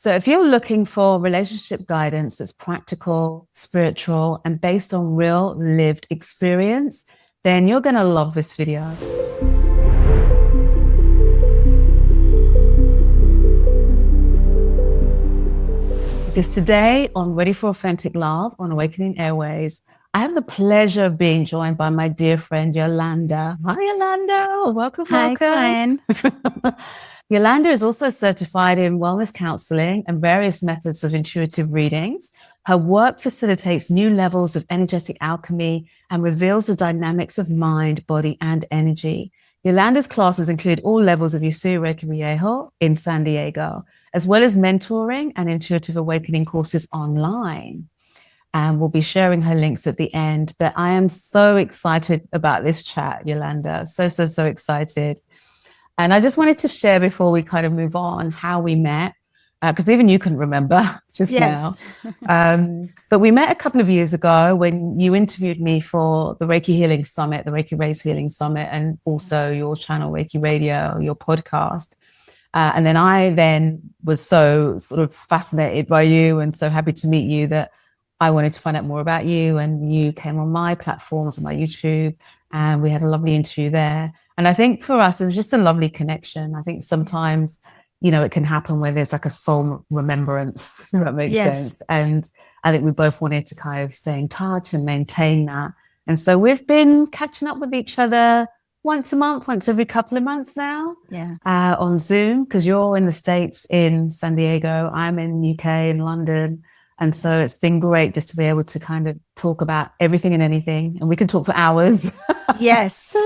So if you're looking for relationship guidance that's practical, spiritual, and based on real lived experience, then you're going to love this video. Because today on Ready for Authentic Love on Awakening Airwaves, I have the pleasure of being joined by my dear friend Yolanda. Hi, Yolanda. Welcome. Hi, Gwen. Yolanda is also certified in wellness counseling and various methods of intuitive readings. Her work facilitates new levels of energetic alchemy and reveals the dynamics of mind, body, and energy. Yolanda's classes include all levels of Usui Reiki Viejo in San Diego, as well as mentoring and intuitive awakening courses online. And we'll be sharing her links at the end. But I am so excited about this chat, Yolanda. So excited. And I just wanted to share before we kind of move on how we met, because even you can remember just now. But we met a couple of years ago when you interviewed me for the Reiki Healing Summit, the Reiki Raise Healing Summit, and also your channel, Reiki Radio, your podcast. And then I was so sort of fascinated by you and so happy to meet you that I wanted to find out more about you, and you came on my platforms, on my YouTube, and we had a lovely interview there. And I think for us, it was just a lovely connection. I think sometimes, you know, it can happen where there's like a soul remembrance, if that makes sense. And I think we both wanted to kind of stay in touch and maintain that. And so we've been catching up with each other once a month, once every couple of months now, on Zoom, because you're in the States in San Diego, I'm in UK in London. And so it's been great just to be able to kind of talk about everything and anything. And we can talk for hours. Yes,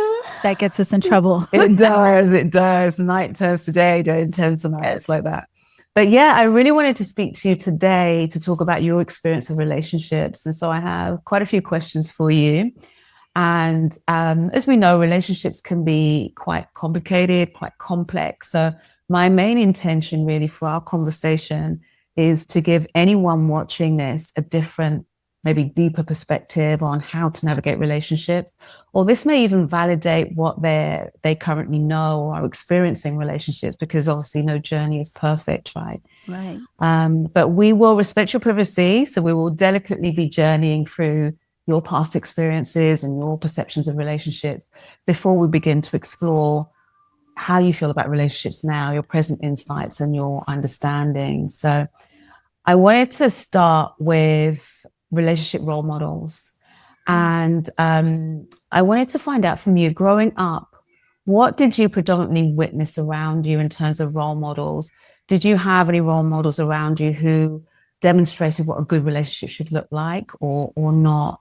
that gets us in trouble. It does. Night turns to day, day turns to night. It's like that. But yeah, I really wanted to speak to you today to talk about your experience of relationships. And so I have quite a few questions for you. And as we know, relationships can be quite complicated, quite complex. So my main intention really for our conversation is to give anyone watching this a different, maybe deeper perspective on how to navigate relationships. Or this may even validate what they currently know or are experiencing relationships, because obviously no journey is perfect, right? Right. But we will respect your privacy. So we will delicately be journeying through your past experiences and your perceptions of relationships before we begin to explore how you feel about relationships now, your present insights and your understanding. So I wanted to start with relationship role models. And I wanted to find out from you, growing up, what did you predominantly witness around you in terms of role models? Did you have any role models around you who demonstrated what a good relationship should look like, or not?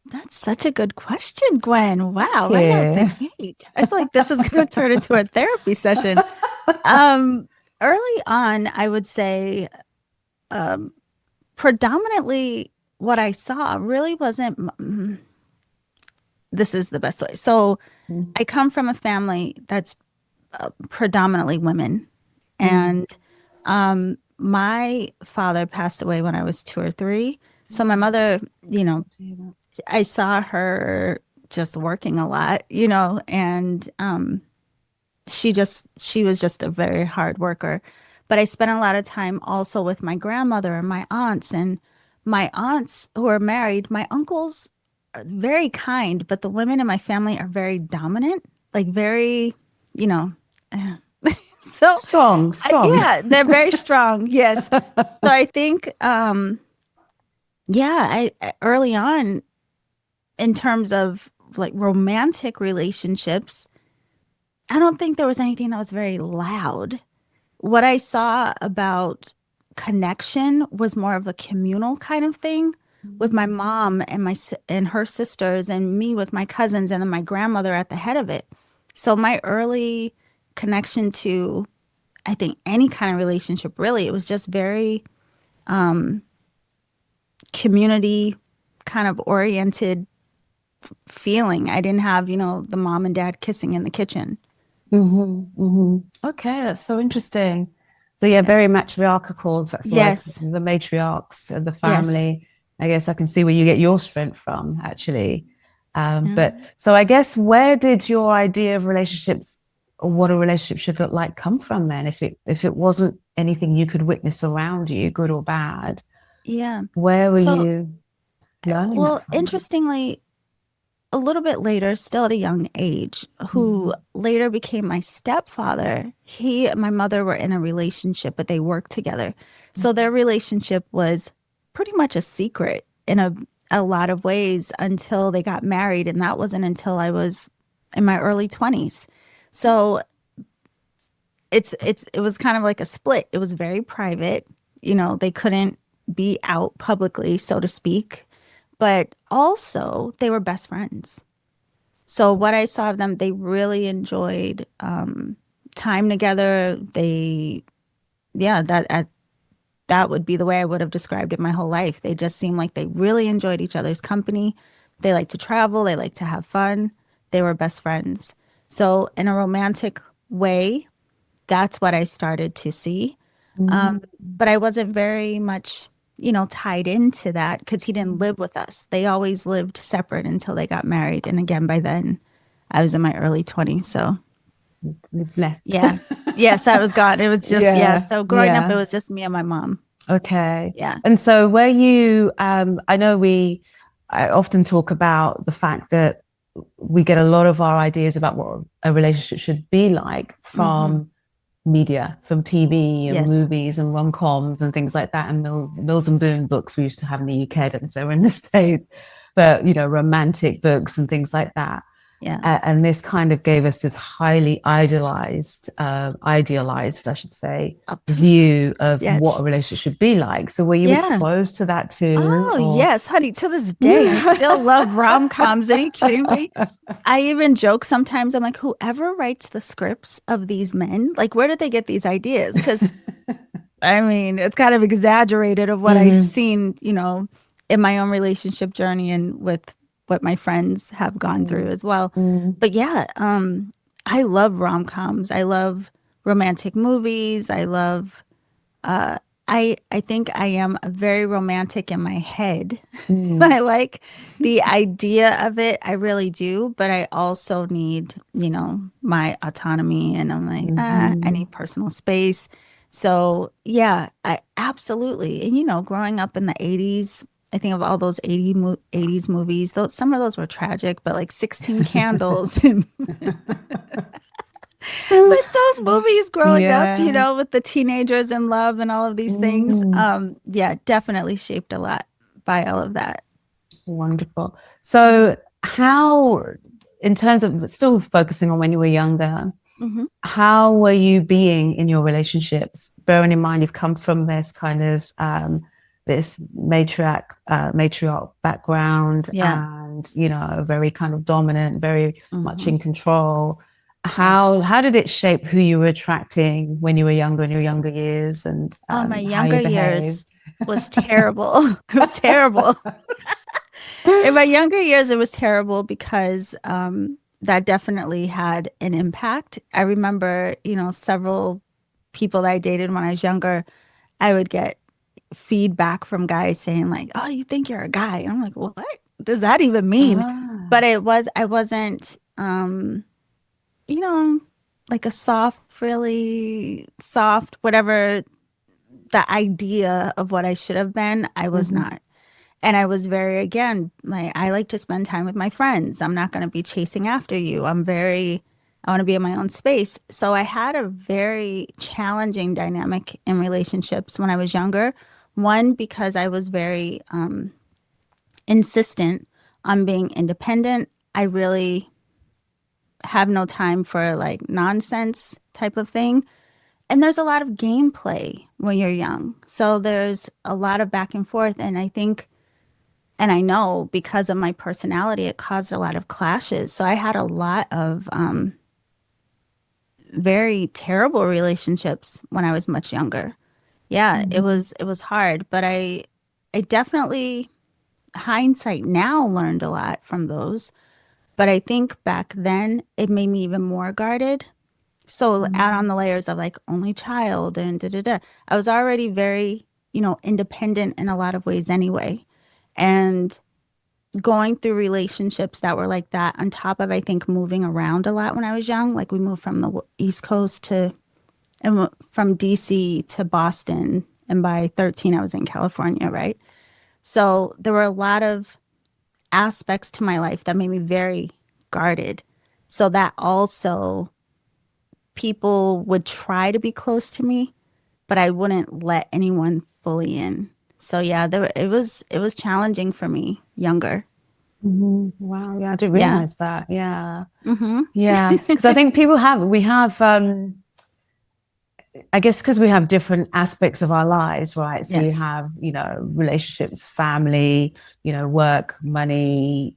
That's such a good question, Gwen. Wow, right out the gate. I feel like this is going to turn into a therapy session. Early on, I would say predominantly what I saw really wasn't, this is the best way. So I come from a family that's predominantly women. And my father passed away when I was 2 or 3. So my mother, you know, I saw her just working a lot, you know, and she was just a very hard worker. But I spent a lot of time also with my grandmother and my aunts who are married. My uncles are very kind, but the women in my family are very dominant, like very, you know, so strong. Yeah, they're very strong. Yes. So I think, I early on, in terms of like romantic relationships, I don't think there was anything that was very loud. What I saw about connection was more of a communal kind of thing with my mom and her sisters, and me with my cousins, and then my grandmother at the head of it. So my early connection to, I think, any kind of relationship, really, it was just very community kind of oriented feeling. I didn't have, you know, the mom and dad kissing in the kitchen. Okay, that's so interesting. So yeah, very matriarchal. That's like the matriarchs of the family. Yes. I guess I can see where you get your strength from, actually. But so I guess, where did your idea of relationships what a relationship should look like come from then? If it wasn't anything you could witness around you, good or bad, Yeah. where were So, you learning that well, from? interestingly, a little bit later, still at a young age, who Mm-hmm. later became my stepfather, he and my mother were in a relationship, but they worked together. So their relationship was pretty much a secret in a lot of ways until they got married. And that wasn't until I was in my early 20s. So it was kind of like a split. It was very private. You know, they couldn't be out publicly, so to speak. But also they were best friends. So what I saw of them, they really enjoyed time together. Yeah, that would be the way I would have described it my whole life. They just seemed like they really enjoyed each other's company. They like to travel. They like to have fun. They were best friends. So in a romantic way, that's what I started to see. Mm-hmm. But I wasn't very much, tied into that because he didn't live with us. They always lived separate until they got married. And again, by then, I was in my early 20s. So, You've left. yeah. Yes, I was gone. It was just, yeah. Yeah, So growing up, it yeah. was just me and my mom. Okay. Yeah. And so where you, I know I often talk about the fact that we get a lot of our ideas about what a relationship should be like Hmm. from media, from TV and Yes. movies and rom-coms and things like that, and Mills and Boon books we used to have in the UK. I don't know if they were in the States, but romantic books and things like that. Yeah. And this kind of gave us this highly idealized, I should say, Up. view of what Yes. a relationship should be like. So were you Yeah. exposed to that too, Oh, or? yes, honey. To this day, I still love rom-coms. Are you kidding me? I even joke sometimes. I'm like, whoever writes the scripts of these men, like, where did they get these ideas? Because I mean, it's kind of exaggerated of what I've Mm, seen, in my own relationship journey and with what my friends have gone through mm, as well. mm, But yeah, I love rom-coms. I love romantic movies. I think I am very romantic in my head. mm, I like the idea of it. I really do, but I also need, my autonomy and I'm like, I mhm, need personal space. So yeah, I absolutely. And growing up in the 80s, I think of all those 80s movies. Those some of those were tragic, but like 16 Candles and but those movies growing up, yeah. with the teenagers in love and all of these things, Mm, yeah, definitely shaped a lot by all of that. wonderful. So how, in terms of still focusing on when you were younger, Hmm. how were you being in your relationships? Bearing in mind you've come from this kind of this matriarch background, Yeah. and very kind of dominant, very much Hmm. in control. Yes. How did it shape who you were attracting when you were younger, in your younger years, and Oh, my how you younger behaved? years was terrible. It was terrible. In my younger years, it was terrible because that definitely had an impact. I remember, several people that I dated when I was younger, I would get feedback from guys saying like, "Oh, you think you're a guy?" And I'm like, "What does that even mean?" Ah. But I wasn't, you know, like a soft, really soft, whatever the idea of what I should have been. I was Mhm. not. And I was very, again, like, I like to spend time with my friends. I'm not going to be chasing after you. I want to be in my own space. So I had a very challenging dynamic in relationships when I was younger. One, because I was very insistent on being independent. I really have no time for like nonsense type of thing. And there's a lot of gameplay when you're young. So there's a lot of back and forth. And I think and I know because of my personality, it caused a lot of clashes. So I had a lot of very terrible relationships when I was much younger. Yeah, Mhm. it was hard, but I definitely hindsight now learned a lot from those. But I think back then it made me even more guarded. So add on Mhm. the layers of like only child and da da da. I was already very, independent in a lot of ways anyway. And going through relationships that were like that, on top of, I think, moving around a lot when I was young. Like we moved from the East Coast from DC to Boston. And by 13, I was in California, right? So there were a lot of aspects to my life that made me very guarded. So that also, people would try to be close to me, but I wouldn't let anyone fully in. So yeah, it was challenging for me younger. Wow. Yeah, I didn't Yeah. realize that. Yeah. Mm-hmm. Yeah. Because I think we have, I guess because we have different aspects of our lives, right? So you Yes. have, relationships, family, work, money,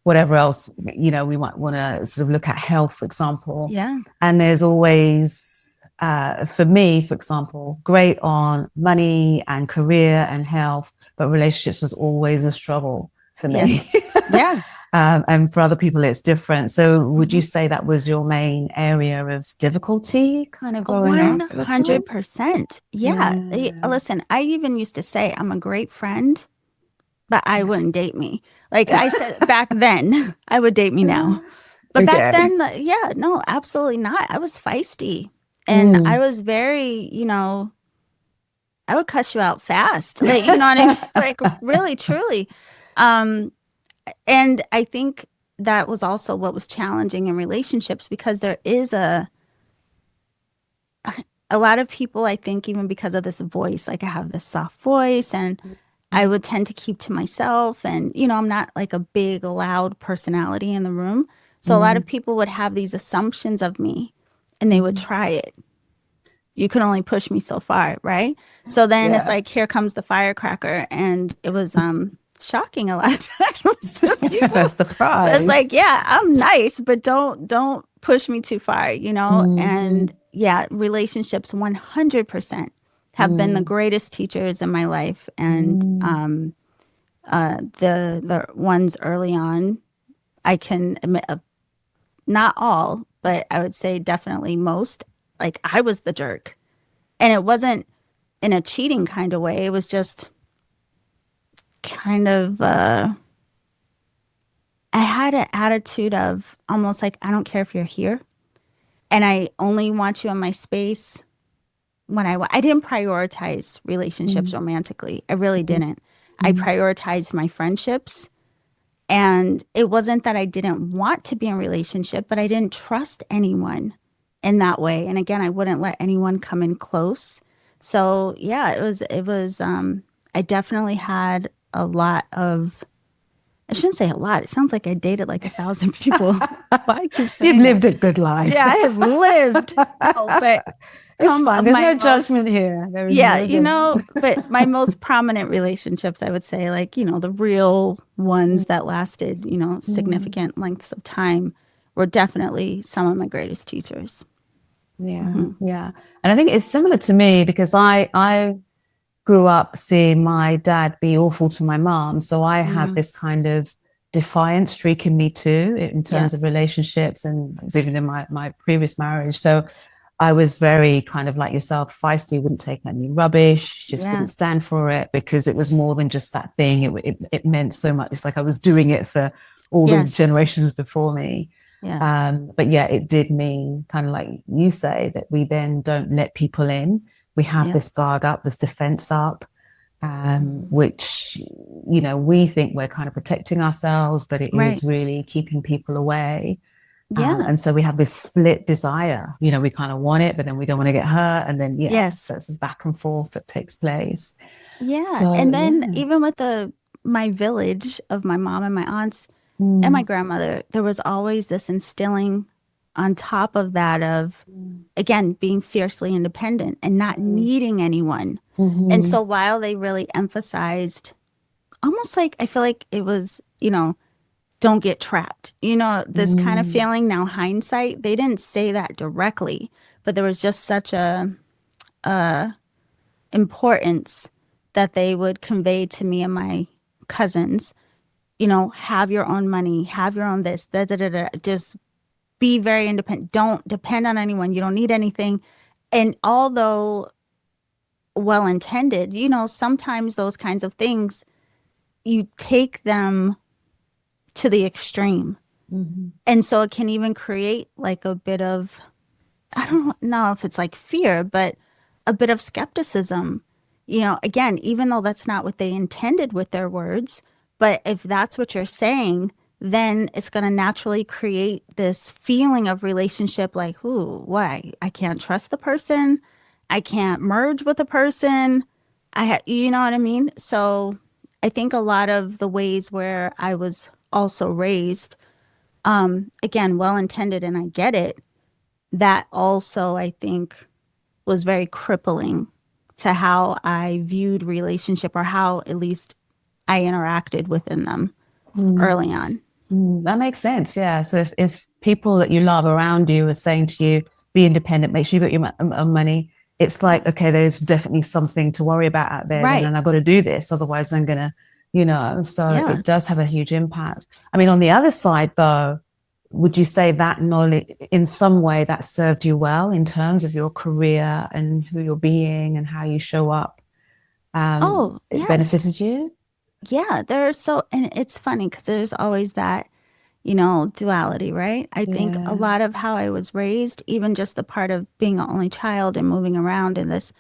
whatever else, we might want to sort of look at health, for example. Yeah. And there's always, for me, for example, great on money and career and health, but relationships was always a struggle for Yes. me. Yeah. And for other people, it's different. So would Mm-hmm. you say that was your main area of difficulty kind of growing up at the time? 100%. Yeah. Yeah. Listen, I even used to say I'm a great friend, but I wouldn't date me. Like I said back then, I would date me now. But back Okay. then, yeah, no, absolutely not. I was feisty and I Mm. was very, I would cuss you out fast. Like, you know what I mean? Like really, truly. Um, and I think that was also what was challenging in relationships, because there is a lot of people, I think, even because of this voice, like I have this soft voice and I would tend to keep to myself. And, I'm not like a big, loud personality in the room. So a lot of Mm. people would have these assumptions of me and they would Mm. try it. You can only push me so far, right? So then it's Yeah. like, here comes the firecracker. And it was shocking a lot of times to people. That's the But it's prize. like, yeah, I'm nice, but don't push me too far. Mm-hmm. And yeah, relationships 100% have been the Mm. greatest teachers in my life. And Mm. the ones early on, I can admit, not all, but I would say definitely most. Like I was the jerk, and it wasn't in a cheating kind of way. It was just kind of I had an attitude of almost like, I don't care if you're here, and I only want you in my space when I didn't prioritize relationships Mm. romantically. I really Mm. didn't. I Mm. prioritized my friendships. And it wasn't that I didn't want to be in a relationship, but I didn't trust anyone in that way. And again, I wouldn't let anyone come in close. So yeah, I definitely had a lot of, I shouldn't say a lot. It sounds like I dated like 1,000 people. Why I keep You've saying that? lived a good life. Yeah, I have lived. No, but It's some fine. of There's my no most, judgment here. There is yeah, no judgment. but my most prominent relationships, I would say, like, the real ones that lasted, Mm. significant lengths of time, were definitely some of my greatest teachers. Yeah, Hmm. yeah. And I think it's similar to me because I grew up seeing my dad be awful to my mom. So I had Mm, this kind of defiant streak in me too, in terms of yes. relationships and even in my previous marriage. So I was very kind of like yourself, feisty, wouldn't take any rubbish, just Yeah. wouldn't stand for it because it was more than just that thing. It meant so much. It's like I was doing it for all the Yes. generations before me. Yeah. But yeah, it did mean kind of like you say that we then don't let people in. We have Yeah. this guard up, this defense up, Mhm. which, we think we're kind of protecting ourselves, but it Right. is really keeping people away. Yeah. And so we have this split desire. We kind of want it, but then we don't want to get hurt. And then, yeah, Yes. so it's a back and forth that takes place. Yeah. So, And then yeah. even with my village of my mom and my aunts and my Mm, grandmother, there was always this instilling on top of that of, mm, again, being fiercely independent and not mm, needing anyone. And mhm, so while they really emphasized, almost like, I feel like it was, don't get trapped, this kind of mm, feeling. Now, hindsight, they didn't say that directly, but there was just such a importance that they would convey to me and my cousins, have your own money, have your own this, da, da, da, da. Just be very independent. Don't depend on anyone. You don't need anything. And although well intended, sometimes those kinds of things, you take them to the extreme. Mhm. And so it can even create like a bit of, I don't know if it's like fear, but a bit of skepticism. You know, again, even though that's not what they intended with their words, but if that's what you're saying, then it's going to naturally create this feeling of relationship like, ooh, why? I can't trust the person. I can't merge with the person. You know what I mean? So I think a lot of the ways where I was also raised, again, well intended, and I get it, that also I think was very crippling to how I viewed relationship, or how at least I interacted within them Mm. early on. That makes sense. Yeah. So if people that you love around you are saying to you, be independent, make sure you got your money, it's Yeah. like, okay, there's definitely something to worry about out there then, Right. and I've got to do this. Otherwise, I'm going to, so Yeah. it does have a huge impact. I mean, on the other side, though, would you say that knowledge in some way that served you well in terms of your career and who you're being and how you show up? Oh, It yes. benefited you? Yeah. There's so, and it's funny because there's always that, duality, right? I think a Yeah. lot of how I was raised, even just the part of being an only child and moving around in this,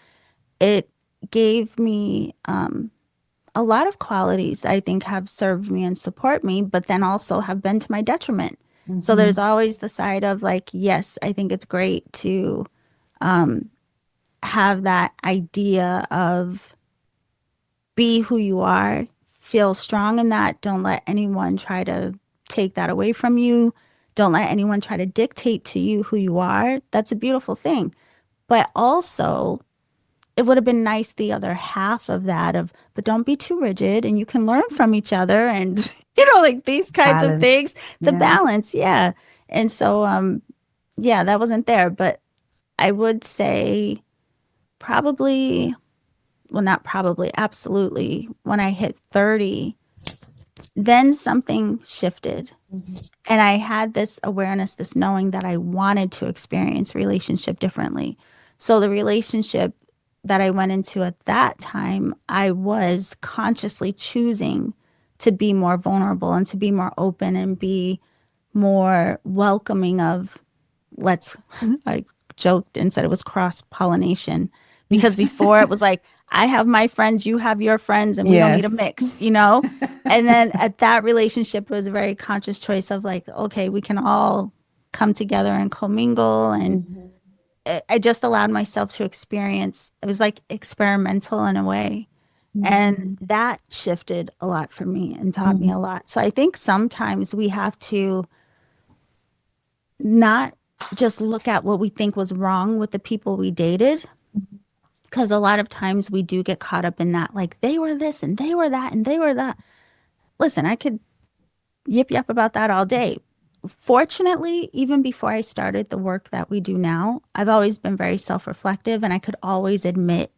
it gave me a lot of qualities that I think have served me and support me, but then also have been to my detriment. So there's Mm-hmm. always the side of like, yes, I think it's great to have that idea of be who you are, feel strong in that. Don't let anyone try to take that away from you. Don't let anyone try to dictate to you who you are. That's a beautiful thing. But also, it would have been nice the other half of that of, but don't be too rigid and you can learn from each other and like these kinds of Balance. things, the Yeah. balance, yeah. And so yeah, that wasn't there, but I would say probably, well, not probably, absolutely, when I hit 30, then something shifted. Mhm. And I had this awareness, this knowing that I wanted to experience relationship differently. So the relationship that I went into at that time, I was consciously choosing to be more vulnerable and to be more open and be more welcoming of, let's, I joked and said it was cross pollination, because before it was like, I have my friends, you have your friends, and we don't need a Yes. mix. And then at that relationship, it was a very conscious choice of like, okay, we can all come together and commingle. And Mhm. I just allowed myself to experience, it was like experimental in a way. And Mhm. that shifted a lot for me and taught me Mhm. a lot. So I think sometimes we have to not just look at what we think was wrong with the people we dated, because a lot of times we do get caught up in that, like they were this and they were that and they were that. Listen, I could yip yap about that all day. Fortunately, even before I started the work that we do now, I've always been very self reflective and I could always admit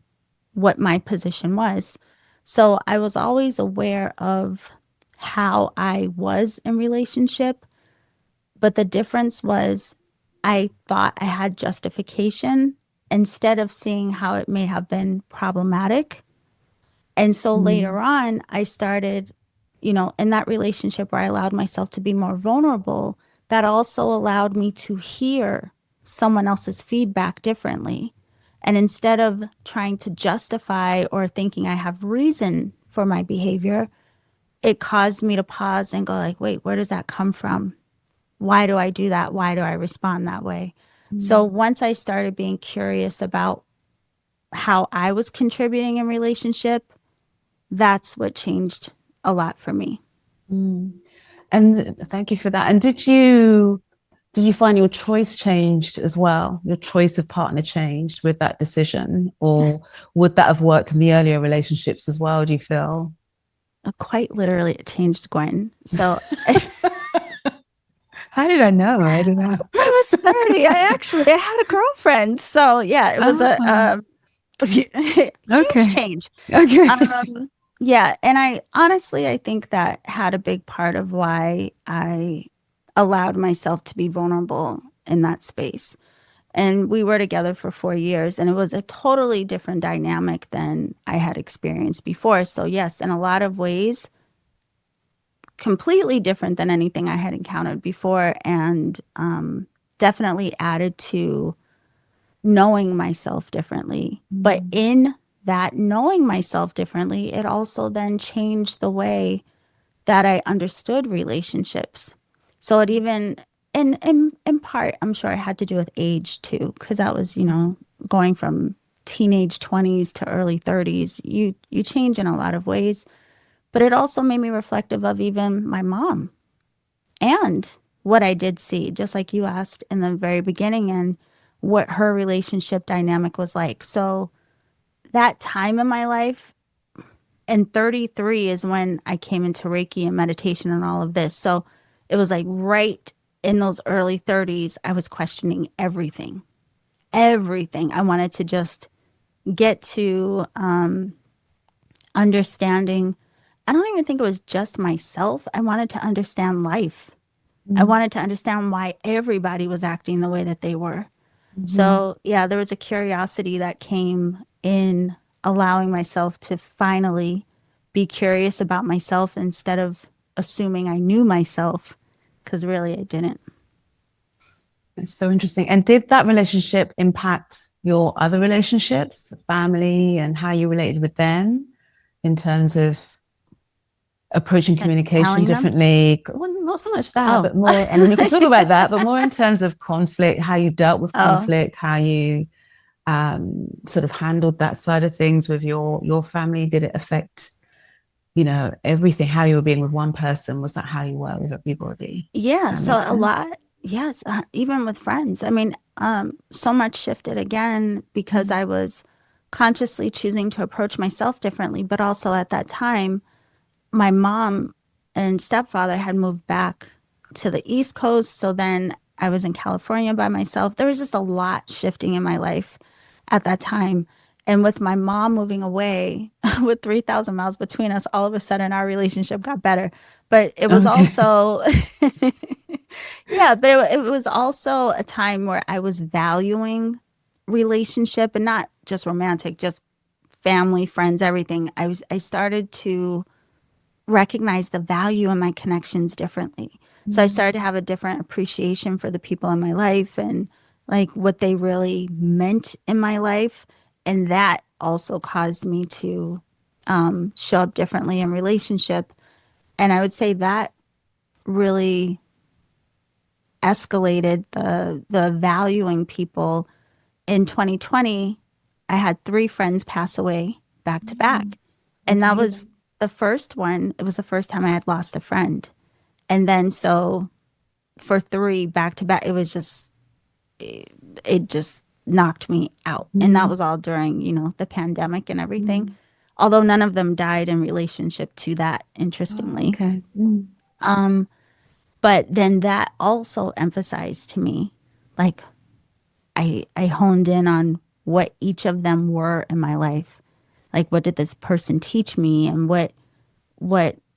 what my position was. So I was always aware of how I was in relationship. But the difference was I thought I had justification instead of seeing how it may have been problematic. And so later Mhm. on, I started, in that relationship where I allowed myself to be more vulnerable, that also allowed me to hear someone else's feedback differently. And instead of trying to justify or thinking I have reason for my behavior, it caused me to pause and go like, wait, where does that come from? Why do I do that? Why do I respond that way? So Mhm. once I started being curious about how I was contributing in relationship, that's what changed a lot for me. Mm. And thank you for that. And did you find your choice changed as well? Your choice of partner changed with that decision, or would that have worked in the earlier relationships as well? Do you feel? Quite literally, it changed Gwen. So when How did I know? I don't know. I was 30, I had a girlfriend. So yeah, it was a Oh, huge okay. change. Okay. Yeah, and I honestly, I think that had a big part of why I allowed myself to be vulnerable in that space. And we were together for 4 years, and it was a totally different dynamic than I had experienced before. So, yes, in a lot of ways, completely different than anything I had encountered before, and definitely added to knowing myself differently. But in that knowing myself differently, it also then changed the way that I understood relationships. So it even, in part, I'm sure it had to do with age too, because that was, going from teenage 20s to early 30s. You change in a lot of ways, but it also made me reflective of even my mom and what I did see, just like you asked in the very beginning, and what her relationship dynamic was like. So that time in my life, and 33 is when I came into Reiki and meditation and all of this. So it was like right in those early 30s, I was questioning everything, everything. I wanted to just get to understanding. I don't even think it was just myself. I wanted to understand life. I wanted to understand why everybody was acting the way that they were. So, yeah, there was a curiosity that came in allowing myself to finally be curious about myself instead of assuming I knew myself, because really I didn't. It's so interesting. And did that relationship impact your other relationships, family, and how you related with them in terms of approaching Like communication telling them, differently? Well, not so much that, oh, but more, and we can talk about that, but more in terms of conflict, how you dealt with oh, conflict, how you sort of handled that side of things with your family. Did it affect, everything, how you were being with one person? Was that how you were with everybody? yeah. That So makes a sense. lot, yes, even with friends. I mean, so much shifted again because I was consciously choosing to approach myself differently, but also at that time, my mom and stepfather had moved back to the East Coast. So then I was in California by myself. There was just a lot shifting in my life at that time. And with my mom moving away with 3,000 miles between us, all of a sudden our relationship got better. But it was Okay. also, yeah, but it was also a time where I was valuing relationship, and not just romantic, just family, friends, everything. I started to recognize the value in my connections differently. So I started to have a different appreciation for the people in my life and like what they really meant in my life. And that also caused me to show up differently in relationship. And I would say that really escalated the valuing people. In 2020, I had 3 friends pass away back to back. And that was the first one. It was the first time I had lost a friend. And then so for 3 back to back, it just knocked me out. And that was all during, the pandemic and everything. Although none of them died in relationship to that, Oh, interestingly. okay. But then that also emphasized to me, like I honed in on what each of them were in my life. Like what did this person teach me, and what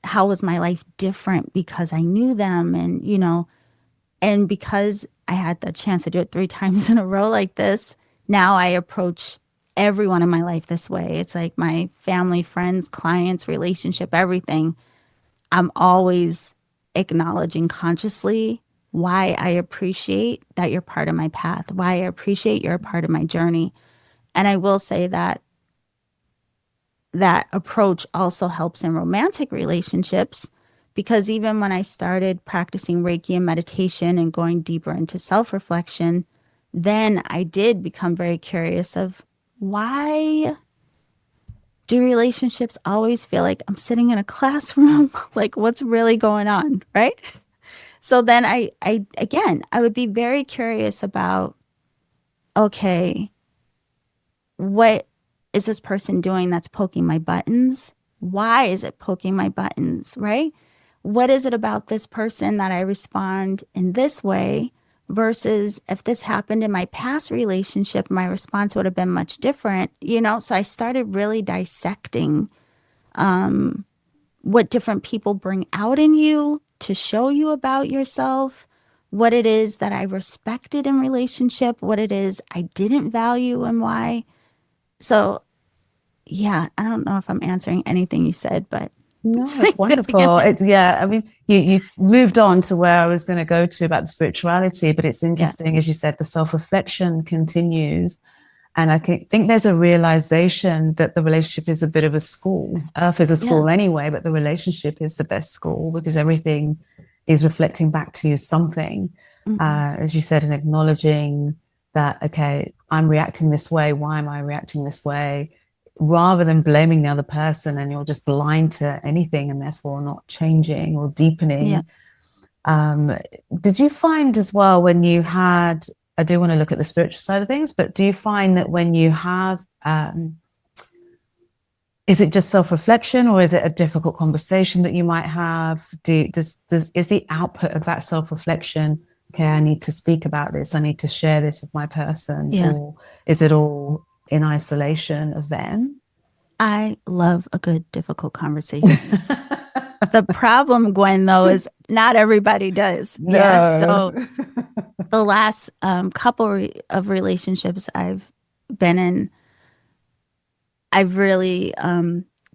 how was my life different because I knew them, and because I had the chance to do it 3 times in a row like this, now I approach everyone in my life this way. It's like my family, friends, clients, relationship, everything. I'm always acknowledging consciously why I appreciate that you're part of my path, why I appreciate you're a part of my journey. And I will say that that approach also helps in romantic relationships, because even when I started practicing Reiki and meditation and going deeper into self reflection, then I did become very curious of why do relationships always feel like I'm sitting in a classroom? Like, what's really going on? Right. So then I would be very curious about, okay, what is this person doing that's poking my buttons? Why is it poking my buttons? Right. What is it about this person that I respond in this way versus if this happened in my past relationship, my response would have been much different. So I started really dissecting what different people bring out in you to show you about yourself, what it is that I respected in relationship, what it is I didn't value, and why. So, yeah, I don't know if I'm answering anything you said, but No, it's wonderful. It's yeah. I mean, you moved on to where I was going to go to about the spirituality, but it's Yeah. interesting, as you said, the self-reflection continues. And I think there's a realization that the relationship is a bit of a school. Earth is a Yeah. school anyway, but the relationship is the best school because everything is reflecting back to you something. Hmm. As you said, and acknowledging that, okay, I'm reacting this way. Why am I reacting this way? Rather than blaming the other person and you're just blind to anything and therefore not changing or Yeah. deepening. Um, did you find as well when you had, I do want to look at the spiritual side of things, but do you find that when you have, is it just self-reflection or is it a difficult conversation that you might have? Is the output of that self-reflection, okay, I need to speak about this, I need to share this with my person, Yeah. or is it all in isolation of them? I love a good, difficult conversation. The problem, Gwen, though, is not everybody does. Yeah. No. So the last couple of relationships I've been in, I've really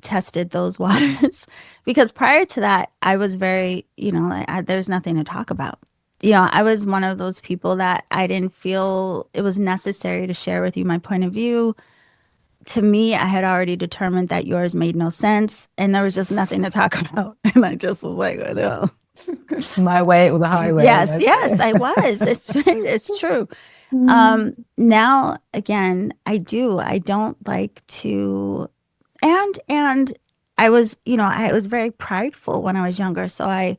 tested those waters because prior to that, I was very, there's nothing to talk about. I was one of those people that I didn't feel it was necessary to share with you my point of view. To me, I had already determined that yours made no sense and there was just nothing to talk about. And I just was like, well, My way or the highway. yes, yes, I was. It's true. Mm. Now again, I don't like to and I was very prideful when I was younger, so I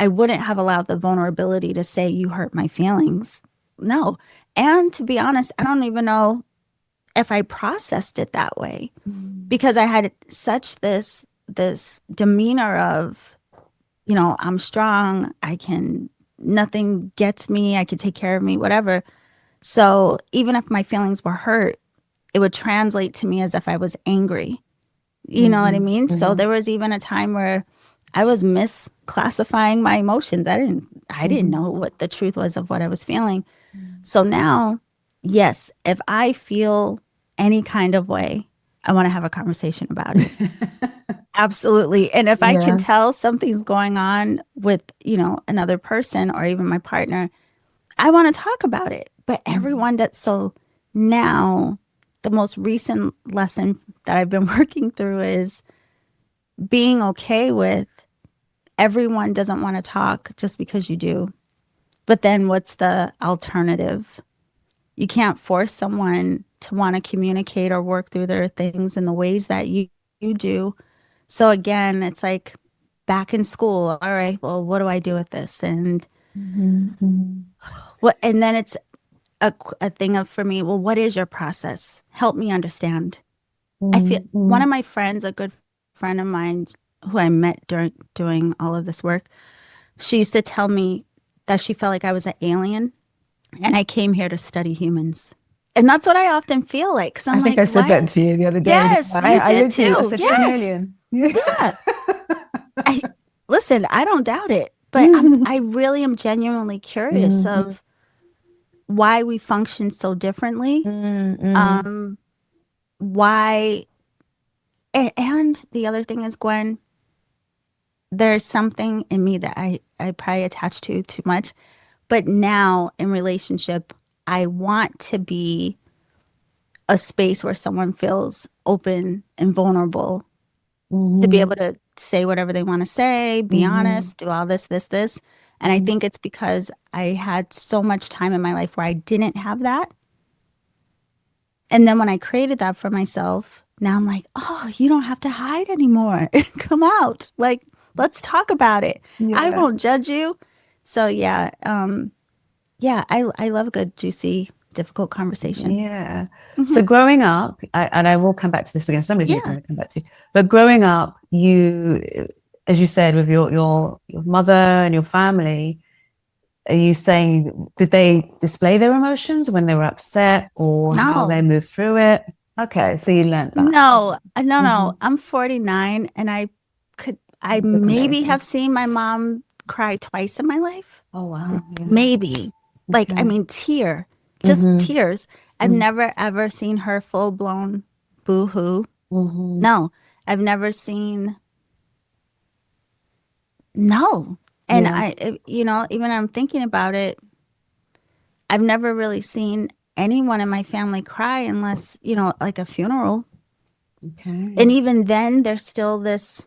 wouldn't have allowed the vulnerability to say you hurt my feelings. No. And to be honest, I don't even know if I processed it that way because I had such this demeanor of, I'm strong, nothing gets me, I can take care of me, whatever. So even if my feelings were hurt, it would translate to me as if I was angry. You know what I Mhm, mean? So mhm, there was even a time where I was misclassifying my emotions. I didn't mhm. know what the truth was of what I was feeling. So now, yes, if I feel any kind of way, I want to have a conversation about it. Absolutely. And if I can Yeah. tell something's going on with, another person or even my partner, I want to talk about it. But Mhm. everyone that's so now, the most recent lesson that I've been working through is being okay with everyone doesn't want to talk just because you do. But then what's the alternative? You can't force someone to want to communicate or work through their things in the ways that you do. So again, it's like back in school. All right, well, what do I do with this? And Mhm, mhm, and then it's a thing of for me, well, what is your process? Help me understand. I feel mhm, one mhm. of my friends, a good friend of mine who I met during doing all of this work, she used to tell me that she felt like I was an alien and I came here to study humans. And that's what I often feel like because I'm I think like, I said why? that to you the other day. Yes, you I did literally, I too. said, you're an Yes. alien. Yeah. Yeah. I listen, I don't doubt it, but I really am genuinely curious Mhm, of why we function so differently. mhm, mhm, Um, why and the other thing is, Gwen, there's something in me that I probably attach to too much. But now in relationship, I want to be a space where someone feels open and vulnerable to be mhm, able to say whatever they want to say, be mhm, honest, do all this. And I mhm. think it's because I had so much time in my life where I didn't have that. And then when I created that for myself, now I'm like, oh, you don't have to hide anymore. Come out. Like, let's talk about it. I Yeah. won't judge you. So yeah, I love a good, juicy, difficult conversation. Yeah. Hmm. So growing up, and I will come back to this again. So many things I'm Yeah. going to come back to. But growing up, as you said, with your mother and your family, are you saying did they display their emotions when they were upset or how they No, moved through it? Okay, so you learned that. no, Okay. no. Hmm. I'm 49 and I That's maybe have amazing. seen my mom cry twice in my life. Oh wow. Yeah. Maybe. Like, I Okay. mean, just Hmm. tears. I've Hmm. never ever seen her full blown boo hoo. Hmm. No, I've never seen. No. And Yeah. even I'm thinking about it, I've never really seen anyone in my family cry unless, like a funeral. And Okay. even then, there's still this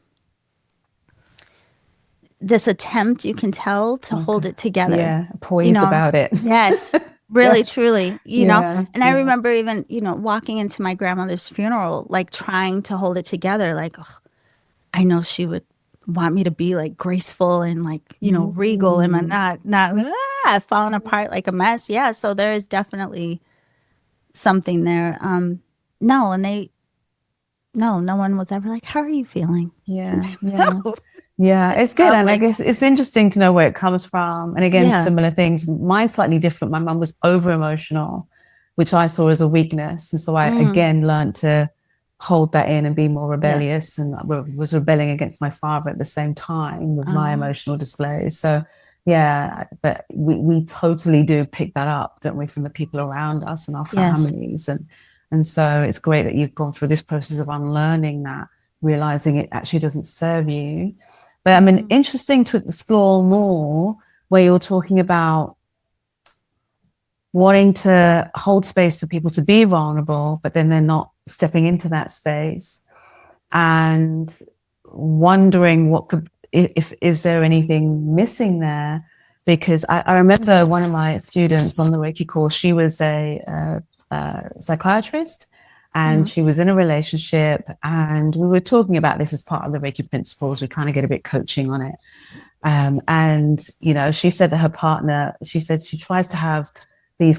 attempt, you can tell, to Okay. hold it together. Yeah. You Poise know, about it. yes, Yeah. really, truly, Yeah. And I Yeah. remember even, walking into my grandmother's funeral, like trying to hold it together, like, "Ugh, I know she would want me to be like graceful and like, regal and Mm. not falling apart like a mess. Yeah. So there is definitely something there. No, and no one was ever like, how are you feeling? Yeah. Yeah. No. Yeah, it's good. I'm And I like, guess it's interesting to know where it comes from. And again, yeah. similar things. Mine's slightly different. My mum was over emotional, which I saw as a weakness. And so I Mm, again learned to hold that in and be more yeah. rebellious and was rebelling against my father at the same time with my Uh, emotional displays. So yeah, but we totally do pick that up, don't we, from the people around us and our yes. families. And so it's great that you've gone through this process of unlearning that, realizing it actually doesn't serve you. But I mean, Mm, interesting to explore more where you're talking about wanting to hold space for people to be vulnerable, but then they're not stepping into that space and wondering what could, if is there anything missing there? Because I remember one of my students on the Reiki course, she was a psychiatrist and mm, she was in a relationship and we were talking about this as part of the Reiki principles. We kind of get a bit coaching on it. And, she said that her partner, she said she tries to have these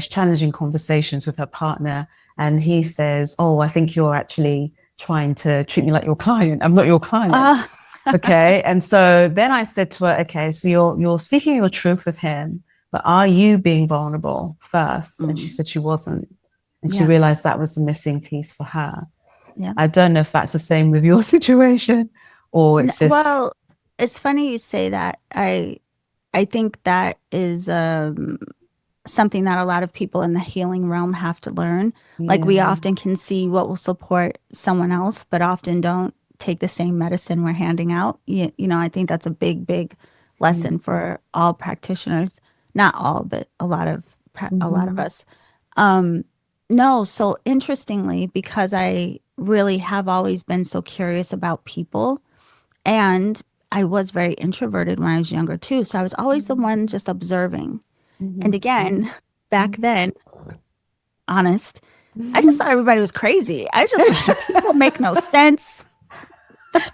challenging conversations with her partner. And he says, oh, I think you're actually trying to treat me like your client. I'm not your client. uh, Okay. And so then I said to her, okay, so you're speaking your truth with him, but are you being vulnerable first? And she mm, said she wasn't. And she yeah. realized that was the missing piece for her. Yeah. I don't know if that's the same with your situation or it's just, Well, it's funny you say that. I think that is something that a lot of people in the healing realm have to learn. Like we yeah. often can see what will support someone else, but often don't take the same medicine we're handing out. I think that's a big, big Yeah. lesson for all practitioners. Not all, but a lot of Mm-hmm. us. Um, no, so interestingly, because I really have always been so curious about people, and I was very introverted when I was younger too. So I was always the one just observing. And Mm-hmm. again, back then, honest, I just Mm-hmm. thought everybody was crazy. I just was like, people make no sense.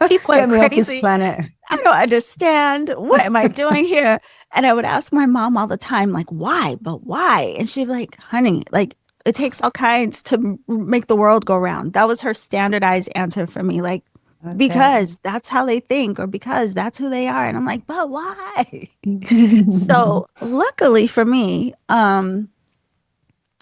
People are Get me off this crazy. planet. I don't understand. What am I doing here? And I would ask my mom all the time, like, why? But why? And she'd be like, honey, like, it takes all kinds to make the world go round. That was her standardized answer for me. Like, Okay. because that's how they think or because that's who they are. And I'm like, but why? So luckily for me,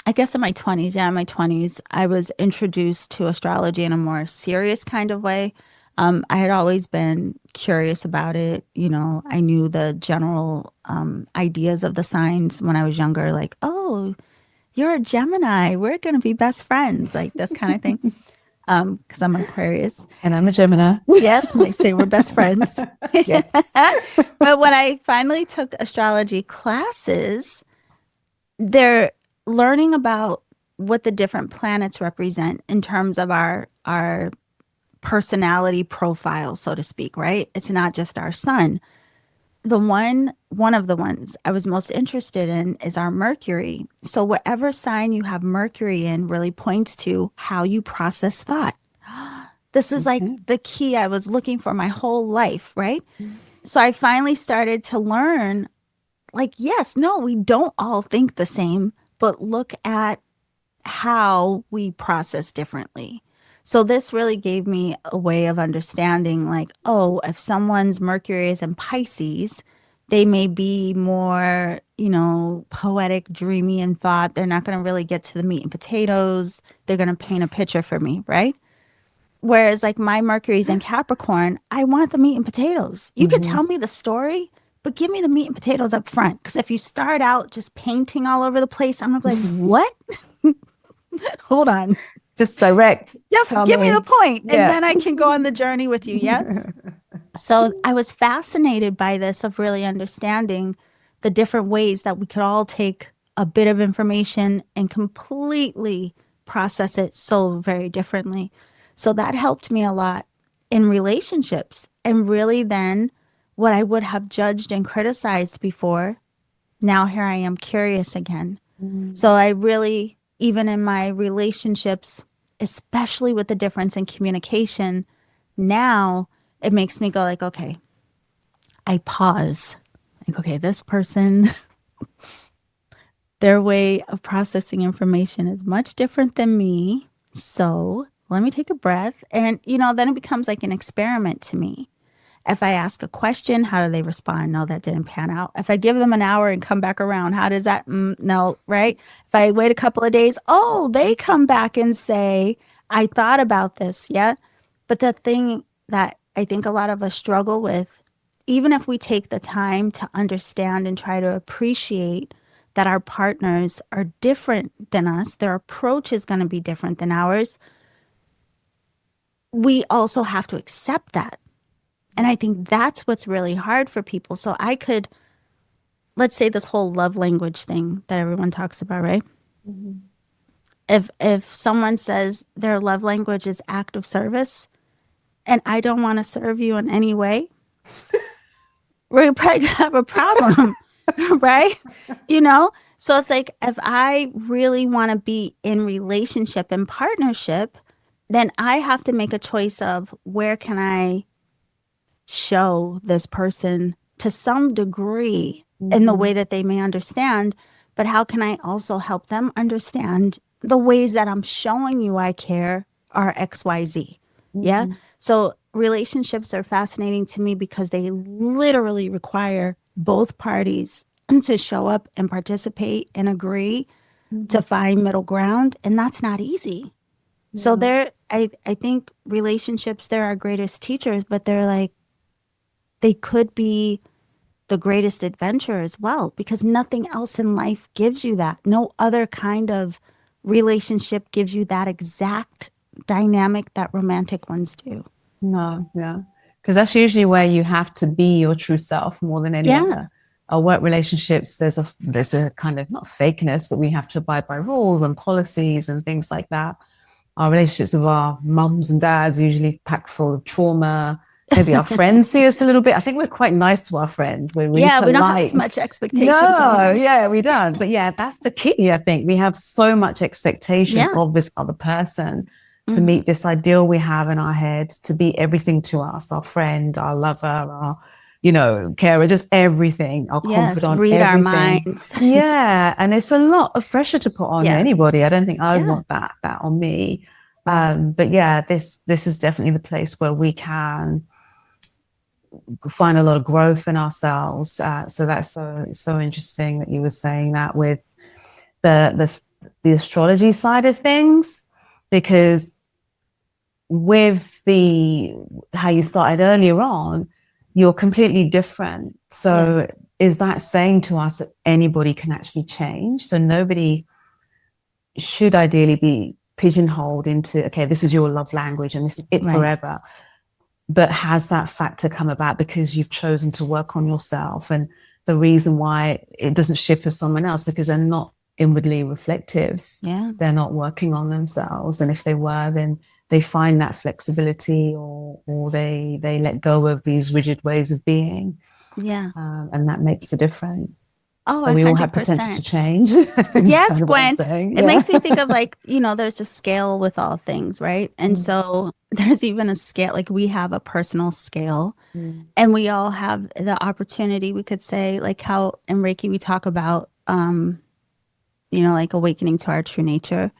I guess in my 20s, yeah, in my 20s, I was introduced to astrology in a more serious kind of way. I had always been curious about it. I knew the general ideas of the signs when I was younger, like, oh, you're a Gemini. We're going to be best friends, like this kind of thing. Because I'm an Aquarius. And I'm a Gemini. Yes, and they say we're best friends. Yes. But when I finally took astrology classes, they're learning about what the different planets represent in terms of our personality profile, so to speak, right? It's not just our sun. One of the ones I was most interested in is our Mercury. So whatever sign you have Mercury in really points to how you process thought. This is like Okay. the key I was looking for my whole life, right? So I finally started to learn, like, yes, no, we don't all think the same, but look at how we process differently. So this really gave me a way of understanding, like, oh, if someone's Mercury is in Pisces, they may be more, poetic, dreamy in thought. They're not going to really get to the meat and potatoes. They're going to paint a picture for me, right? Whereas like my Mercury's in Capricorn, I want the meat and potatoes. You could Mm-hmm. tell me the story, but give me the meat and potatoes up front. Because if you start out just painting all over the place, I'm gonna be like, what? Hold on. Just direct. Just Tell give me the me. point, and Yeah. then I can go on the journey with you. Yeah. So I was fascinated by this, of really understanding the different ways that we could all take a bit of information and completely process it so very differently. So that helped me a lot in relationships. And really, then what I would have judged and criticized before, now here I am curious again. Mm. So I really, even in my relationships, especially with the difference in communication, now it makes me go like, okay, I pause. Like, okay, this person, their way of processing information is much different than me. So let me take a breath. And, then it becomes like an experiment to me. If I ask a question, how do they respond? No, that didn't pan out. If I give them an hour and come back around, how does that? No, right? If I wait a couple of days, oh, they come back and say, I thought about this. Yeah. But the thing that I think a lot of us struggle with, even if we take the time to understand and try to appreciate that our partners are different than us, their approach is going to be different than ours, we also have to accept that. And I think that's what's really hard for people. So I could, let's say this whole love language thing that everyone talks about, right? Mhm. If someone says their love language is act of service and I don't want to serve you in any way, we're probably gonna have a problem, right? So it's like, if I really want to be in relationship and partnership, then I have to make a choice of where can I show this person to some degree in the way Mhm. that they may understand, but how can I also help them understand the ways that I'm showing you I care are XYZ? Yeah. Mhm. So relationships are fascinating to me because they literally require both parties to show up and participate and agree to Mhm. find middle ground. And that's not easy. So Yeah. I think relationships, they're our greatest teachers, but they're like, they could be the greatest adventure as well, because nothing else in life gives you that. No other kind of relationship gives you that exact dynamic that romantic ones do. No, yeah. Because that's usually where you have to be your true self more than any Yeah. other. Our work relationships, there's a kind of not fakeness, but we have to abide by rules and policies and things like that. Our relationships with our mums and dads usually packed full of trauma. Maybe our friends see us a little bit. I think we're quite nice to our friends. We're really Yeah, we don't have as polite. much expectations on No, them. yeah, we don't. But yeah, that's the key, I think. We have so much expectation Yeah. of this other person to Hmm. meet this ideal we have in our head, to be everything to us, our friend, our lover, our, carer, just everything, our Yes. confidant, Read our everything. minds. Yeah. And it's a lot of pressure to put on Yeah. anybody. I don't think I would Yeah. want that on me. But yeah, this is definitely the place where we can find a lot of growth in ourselves. So that's so interesting that you were saying that with the astrology side of things, because with the how you started earlier on, you're completely different. Yes. So is that saying to us that anybody can actually change? So nobody should ideally be pigeonholed into, okay, this is your love language and this is it Right. forever. But has that factor come about because you've chosen to work on yourself? And the reason why it doesn't shift with someone else, because they're not inwardly reflective, Yeah. they're not working on themselves. And if they were, then they find that flexibility, or they let go of these rigid ways of being, Yeah. and that makes a difference. Oh, So we all have potential 100%. to change. Is Yes, kind of what I'm Gwen. saying. It Yeah. makes me think of, like, there's a scale with all things, right? And Mm, so there's even a scale, like we have a personal scale, mm, and we all have the opportunity, we could say, like how in Reiki we talk about, like awakening to our true nature.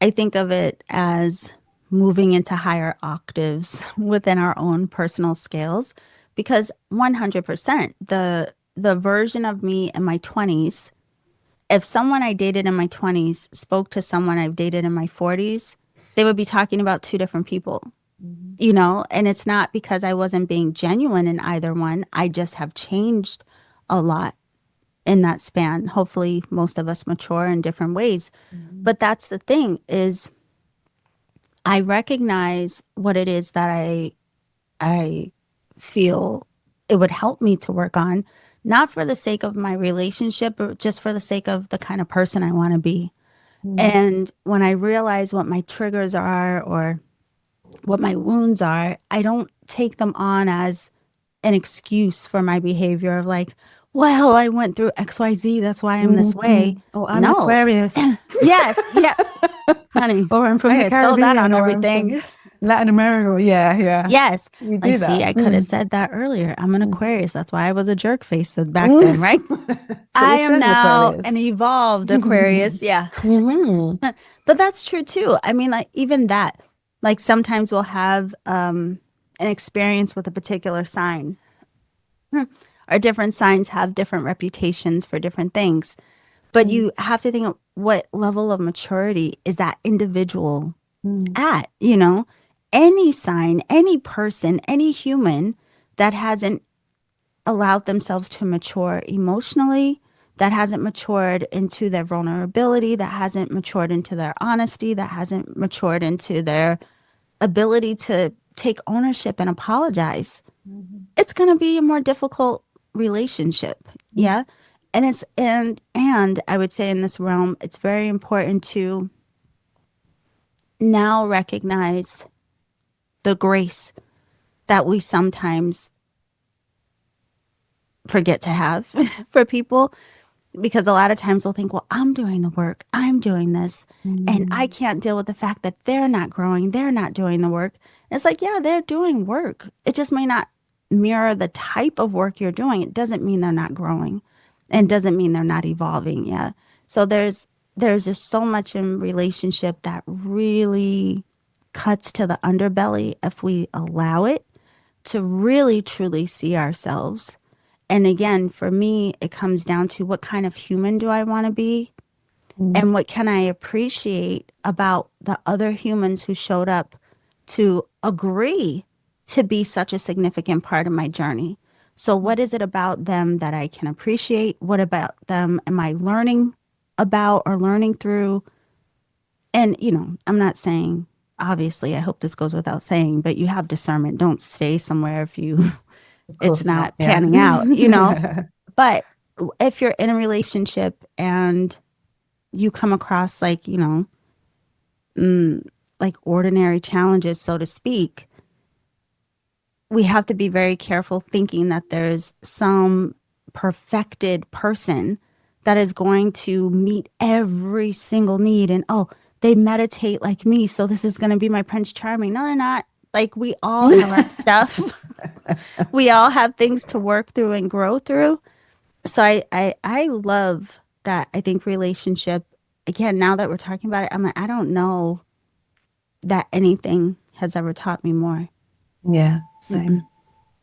I think of it as moving into higher octaves within our own personal scales, because 100% the version of me in my 20s, if someone I dated in my 20s spoke to someone I've dated in my 40s, they would be talking about two different people, mm, and it's not because I wasn't being genuine in either one. I just have changed a lot in that span. Hopefully, most of us mature in different ways. mm, But that's the thing, is I recognize what it is that I feel it would help me to work on, not for the sake of my relationship, but just for the sake of the kind of person I want to be. Mm. And when I realize what my triggers are or what my wounds are, I don't take them on as an excuse for my behavior of like, well, I went through XYZ, that's why I'm this way. Mhm. Oh, I'm an No. Aquarius. Yes, yeah, honey. Or I'm from I the could throw that Caribbean, on or I'm everything. from Latin America. Yeah, yeah. Yes. We Like, do see, that. I could have said that earlier. I'm an Mm. Aquarius. That's why I was a jerk face back then, Mm. right? But I you're am still an now an Aquarius. evolved Aquarius. Yeah. Hmm. But that's true too. I mean, like even that, like sometimes we'll have an experience with a particular sign. Or different signs have different reputations for different things. But you have to think of what level of maturity is that individual Mm. at, you know? Any sign, any person, any human that hasn't allowed themselves to mature emotionally, that hasn't matured into their vulnerability, that hasn't matured into their honesty, that hasn't matured into their ability to take ownership and apologize, Mhm. it's going to be a more difficult relationship. Yeah. And and I would say in this realm, it's very important to now recognize the grace that we sometimes forget to have for people, because a lot of times they'll think, well, I'm doing the work, I'm doing this, and I Mm. can't deal with the fact that they're not growing, they're not doing the work. It's like, yeah, they're doing work. It just may not mirror the type of work you're doing. It doesn't mean they're not growing and doesn't mean they're not evolving. Yeah. So there's just so much in relationship that really cuts to the underbelly if we allow it to really truly see ourselves. And again, for me, it comes down to what kind of human do I want to be? Mm. And what can I appreciate about the other humans who showed up to agree to be such a significant part of my journey? So, what is it about them that I can appreciate? What about them am I learning about or learning through? And, I'm not saying, obviously, I hope this goes without saying, but you have discernment. Don't stay somewhere if Of it's course not. not Yeah. panning out. But if you're in a relationship and you come across like, like ordinary challenges, so to speak, we have to be very careful thinking that there's some perfected person that is going to meet every single need. And, oh, they meditate like me, so this is going to be my Prince Charming. No, they're not. Like, we all have our stuff. We all have things to work through and grow through. So I love that. I think relationship, again, now that we're talking about it, I'm like, I don't know that anything has ever taught me more. Yeah. Mm-mm. Same.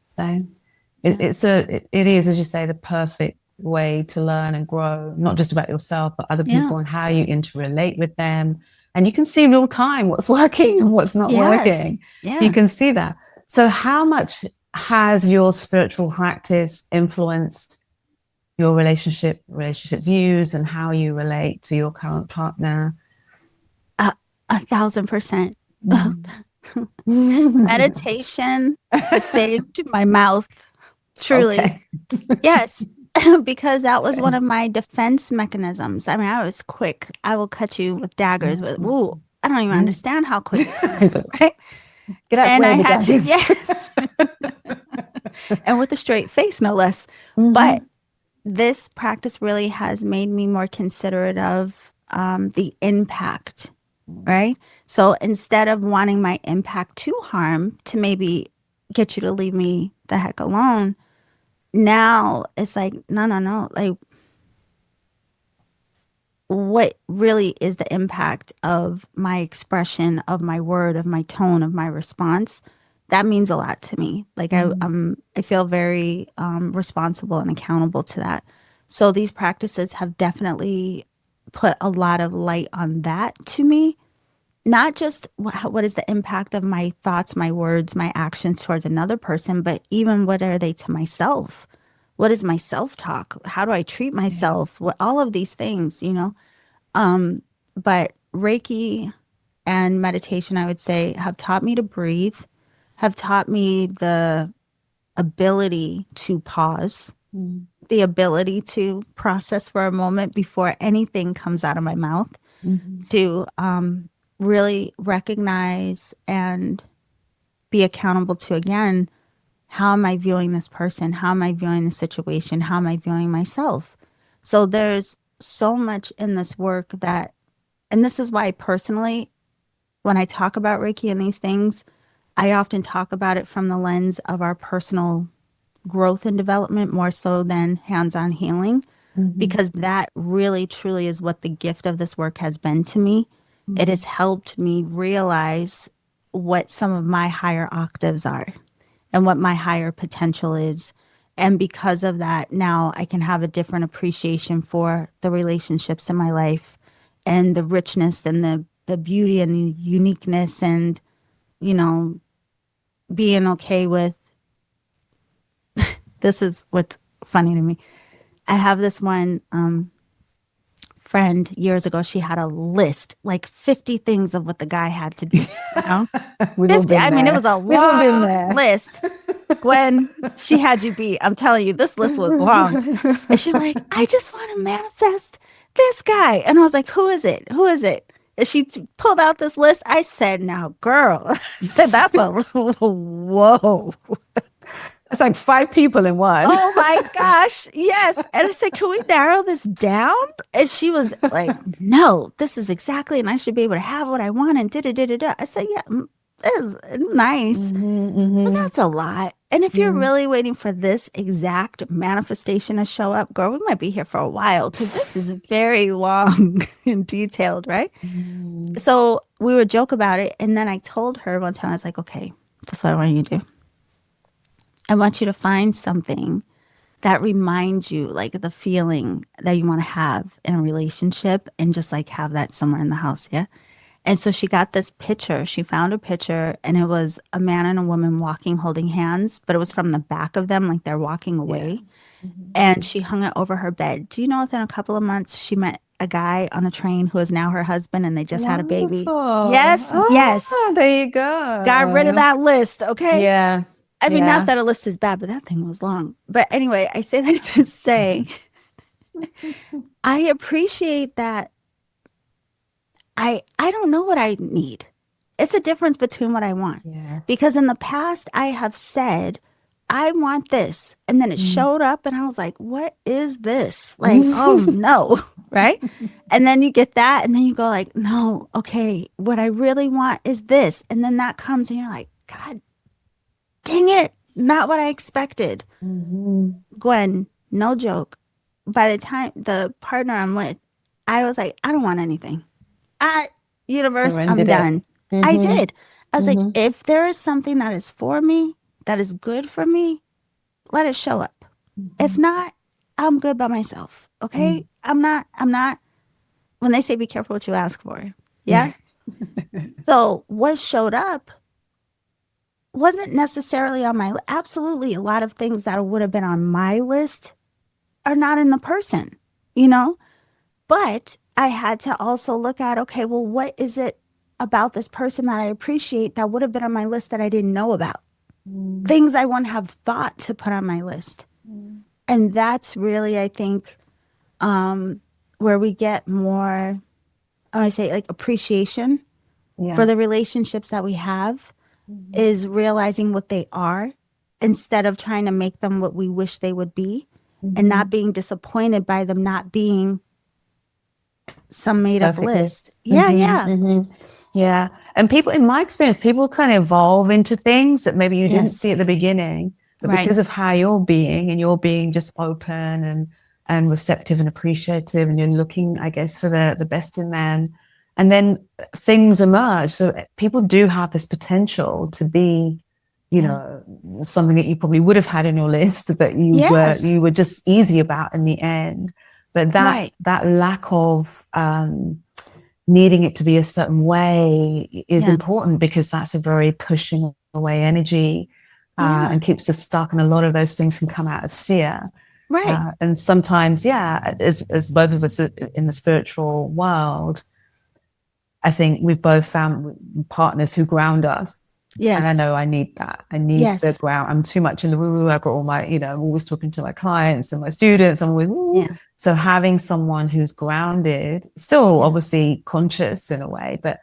Same. Yeah. It is, as you say, the perfect way to learn and grow, not just about yourself, but other Yeah. people and how you interrelate with them. And you can see in real time what's working and what's not Yes. working. You Yeah. can see that. So, how much has your spiritual practice influenced your relationship views, and how you relate to your current partner? 1,000%. Mm. Meditation has saved my mouth. Truly. Okay. Yes. Because that was one of my defense mechanisms. I mean, I was quick. I will cut you with daggers, but ooh, I don't even understand how quick it is. Right? Get out And way I the had to, daggers. yes, and with a straight face, no less. But Mhm. this practice really has made me more considerate of the impact, right? So instead of wanting my impact to harm to maybe get you to leave me the heck alone, now it's like, no, no, no. Like, what really is the impact of my expression, of my word, of my tone, of my response? That means a lot to me. Like I feel very responsible and accountable to that. So these practices have definitely put a lot of light on that to me. Not just what is the impact of my thoughts, my words, my actions towards another person, but even what are they to myself? What is my self-talk? How do I treat Yeah. myself? What all of these things, But Reiki and meditation, I would say, have taught me to breathe, have taught me the ability to pause, the ability to process for a moment before anything comes out of my mouth, to really recognize and be accountable to, again, how am I viewing this person? How am I viewing the situation? How am I viewing myself? So there's so much in this work that, and this is why personally, when I talk about Reiki and these things, I often talk about it from the lens of our personal growth and development more so than hands-on healing, because that really truly is what the gift of this work has been to me. It has helped me realize what some of my higher octaves are and what my higher potential is. And because of that, now I can have a different appreciation for the relationships in my life and the richness and the beauty and the uniqueness, and, you know, being okay with, this is what's funny to me. I have this one friend years ago. She had a list, like 50 things of what the guy had to be, you know? We've all 50. been I mean, there. it was a We've all been long there. list. Gwen, she had you beat. I'm telling you, this list was long. And she's like, I just want to manifest this guy. And I was like, who is it? Who is it? And she pulled out this list. I said, now, girl, I said, that's a whoa. It's like 5 people in one. Oh my gosh. Yes. And I said, can we narrow this down? And she was like, no, this is exactly, and I should be able to have what I want. And da-da-da-da-da. I said, yeah, it's nice, but that's a lot. And if you're really waiting for this exact manifestation to show up, girl, we might be here for a while, because this is very long and detailed, right? So we would joke about it. And then I told her one time, I was like, okay, that's what I want you to do. I want you to find something that reminds you, like, the feeling that you want to have in a relationship, and just like have that somewhere in the house. Yeah. And so she got this picture. She found a picture, and it was a man and a woman walking, holding hands, but it was from the back of them, like they're walking away. Yeah. And she hung it over her bed. Do you know, within a couple of months, she met a guy on a train who is now her husband, and they just had a baby. Yes. Oh, yes. There you go. Got rid of that list. Okay. Yeah. I mean, not that a list is bad, but that thing was long. But anyway, I say that to say, I appreciate that. I don't know what I need. It's a difference between what I want. Yes. Because in the past, I have said, I want this. And then it showed up, and I was like, what is this? Like, oh no. Right. And then you get that, and then you go like, no, okay, what I really want is this. And then that comes, and you're like, God dang it, not what I expected. Gwen, no joke. By the time the partner I'm with, I was like, I don't want anything. Universe, I'm done. I did. I was like, if there is something that is for me, that is good for me, let it show up. If not, I'm good by myself. Okay. I'm not, when they say be careful what you ask for. Yeah. So what showed up wasn't necessarily on my, absolutely a lot of things that would have been on my list are not in the person, you know, but I had to also look at, okay, well, what is it about this person that I appreciate that would have been on my list that I didn't know about? Things I wouldn't have thought to put on my list. And that's really, I think, where we get more, I say, like, appreciation for the relationships that we have, is realizing what they are instead of trying to make them what we wish they would be, and not being disappointed by them not being some made up list. Yeah. And people, in my experience, people kind of evolve into things that maybe you didn't see at the beginning, but because of how you're being, and you're being just open and receptive and appreciative, and you're looking, I guess, for the best in them, and then things emerge. So people do have this potential to be, you know, something that you probably would have had in your list that you were just easy about in the end. But that lack of needing it to be a certain way is important, because that's a very pushing away energy, and keeps us stuck. And a lot of those things can come out of fear. Right. And sometimes, as both of us in the spiritual world, I think we've both found partners who ground us Yes. And I know I need that. I need the ground. I'm too much in the woo-woo. I've got all my, I'm always talking to my clients and my students. I'm always, woo. Yeah. So having someone who's grounded, still obviously conscious in a way, but,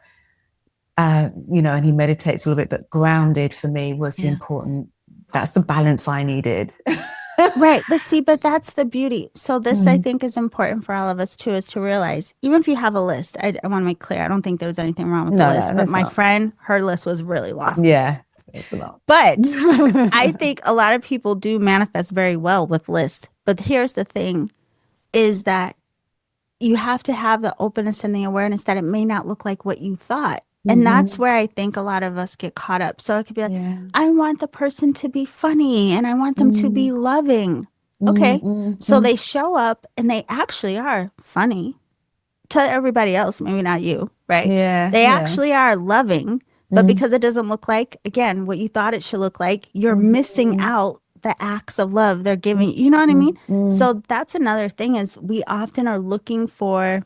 and he meditates a little bit, but grounded for me was important. That's the balance I needed. Right. But that's the beauty. So this, I think, is important for all of us too, is to realize, even if you have a list, I want to make clear, I don't think there's anything wrong with the list, but my friend, her list was really long. Yeah. It's a lot. But I think a lot of people do manifest very well with lists. But here's the thing, is that you have to have the openness and the awareness that it may not look like what you thought. And that's where I think a lot of us get caught up. So it could be like, I want the person to be funny and I want them to be loving. Okay. So they show up and they actually are funny to everybody else, maybe not you, right? Yeah. They actually are loving, but because it doesn't look like, again, what you thought it should look like, you're missing out the acts of love they're giving. You know what I mean? So that's another thing, is we often are looking for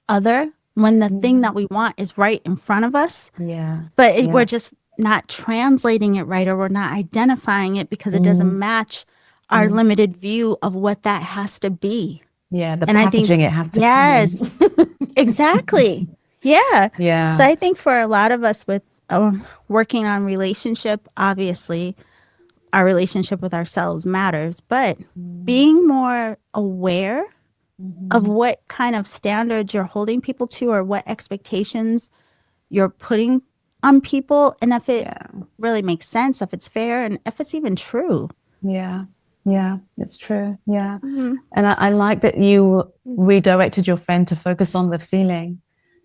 other when the thing that we want is right in front of us. Yeah. But we're just not translating it right, or we're not identifying it because it doesn't match our limited view of what that has to be. Yeah. The packaging it has to be. Exactly. Yeah. Yeah. So I think for a lot of us with working on relationship, obviously our relationship with ourselves matters, but being more aware of what kind of standards you're holding people to, or what expectations you're putting on people, and if it really makes sense, if it's fair, and if it's even true. Yeah. Yeah, it's true. Yeah. And I like that you redirected your friend to focus on the feeling.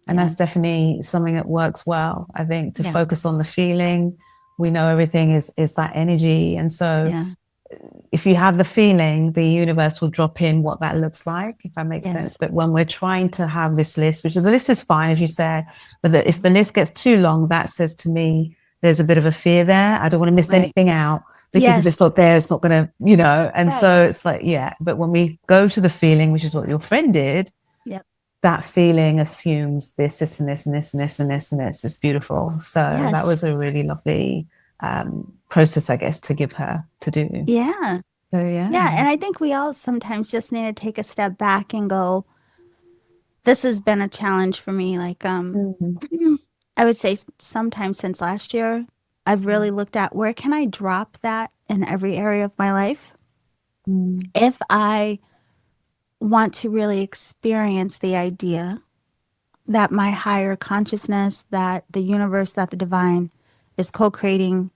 And that's definitely something that works well, I think, to focus on the feeling. We know everything is that energy. And so if you have the feeling, the universe will drop in what that looks like, if that makes sense. But when we're trying to have this list, which the list is fine, as you said, but if the list gets too long, that says to me, there's a bit of a fear there. I don't want to miss anything out, because if it's not there, it's not going to, and so it's like, but when we go to the feeling, which is what your friend did, that feeling assumes this, and this, and this, and this, and this, and this. It's beautiful. So that was a really lovely process, I guess, to give her to do. Yeah. So, yeah. And I think we all sometimes just need to take a step back and go, this has been a challenge for me. Like, I would say sometime since last year, I've really looked at, where can I drop that in every area of my life? If I want to really experience the idea that my higher consciousness, that the universe, that the divine is co-creating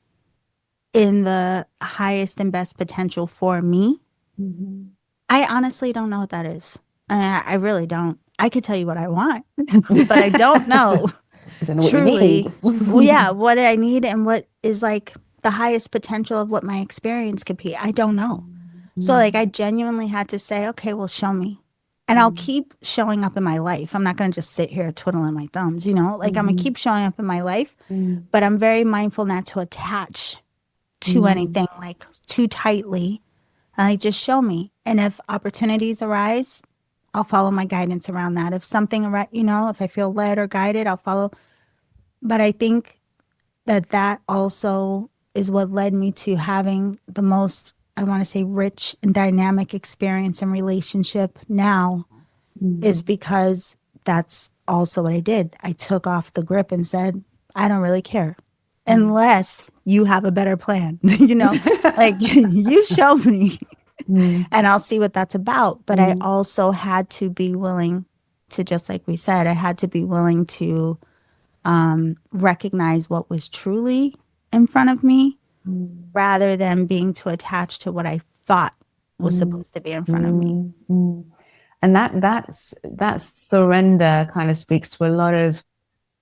in the highest and best potential for me, I honestly don't know what that is. I really don't. I could tell you what I want, but I don't know truly what I need and what is like the highest potential of what my experience could be. I don't know. So like I genuinely had to say, okay, well, show me. And I'll keep showing up in my life. I'm not going to just sit here twiddling my thumbs, like I'm going to keep showing up in my life, but I'm very mindful not to attach to anything like too tightly. And like, just show me. And if opportunities arise, I'll follow my guidance around that. If something, if I feel led or guided, I'll follow. But I think that also is what led me to having the most, I want to say, rich and dynamic experience and relationship now, is because that's also what I did. I took off the grip and said, I don't really care unless you have a better plan, like you show me and I'll see what that's about. But I also had to be willing to, just like we said, I had to be willing to recognize what was truly in front of me, rather than being too attached to what I thought was supposed to be in front of me. And that surrender kind of speaks to a lot of